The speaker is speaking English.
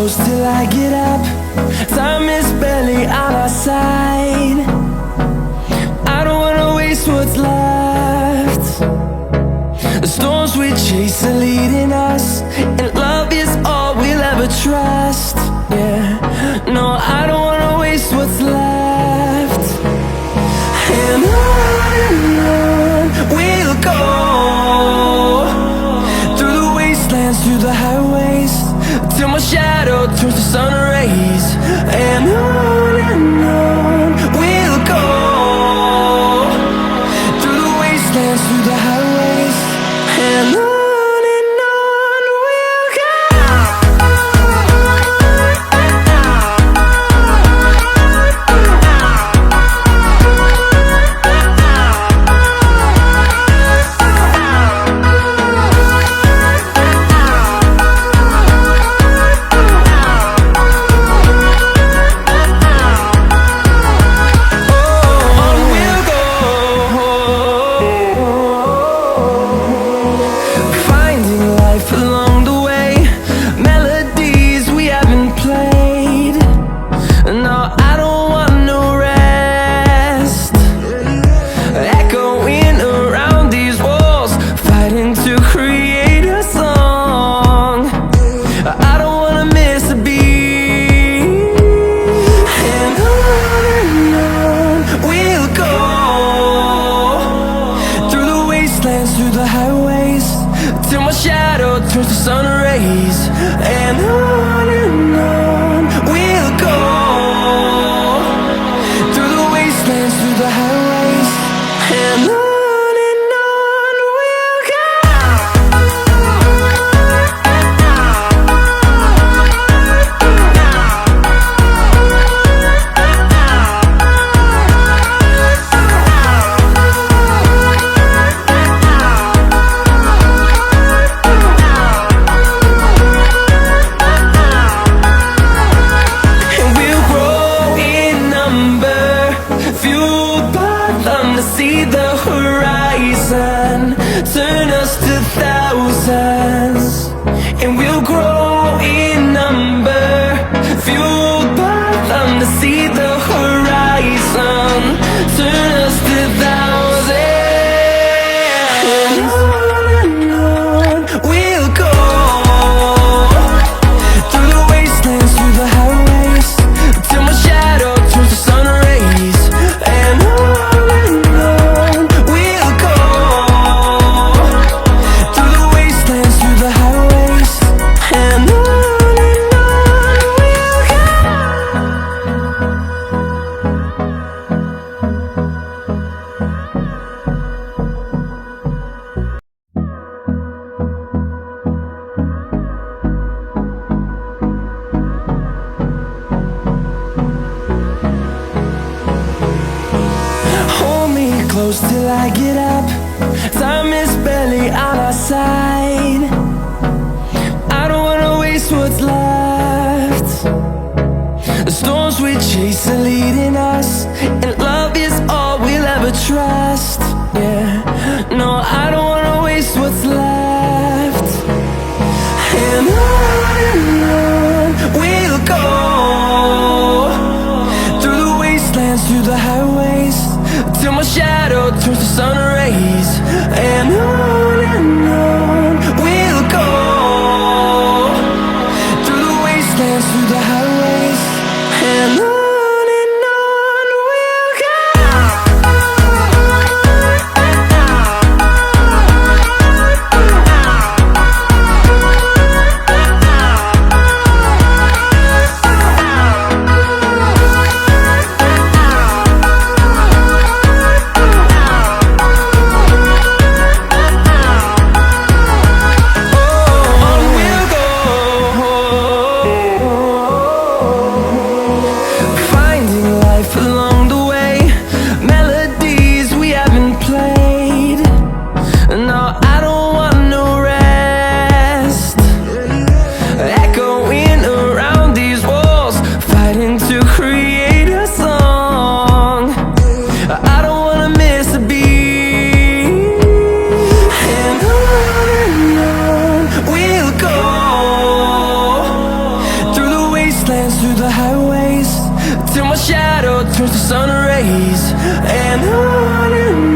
close till I get up. Time is barely on our side. I don't wanna waste what's left. The storms we chase are leading us, and love is all we'll ever trust. Yeah, no, I don't wanna waste what's left. And on we'll go, through the wastelands, through the highways, till my shadow turns to sun rays. And on we'll go, through the wastelands, through the highways, and on. Through the highways, till my shadow turns to sun rays. And on we'll go, through the wastelands, through the highways, and on. See the horizon, turn us to thousands, and we'll grow in number, fueled by them. To see the horizon, turn us to thousands, and on we'll go, through the wastelands, through the highways, till my shadow turns to sun rays. And close till I get up. Time is barely on our side. I don't wanna waste what's left. The storms we chase are leading us, and love is all we'll ever trust. Yeah, no, I don't wanna waste what's left. And on we'll go, through the wastelands, through the highways, till my shadow turns to sun rays. And on we'll go, through the wastelands, through the highways, and on. turns to sun rays. And on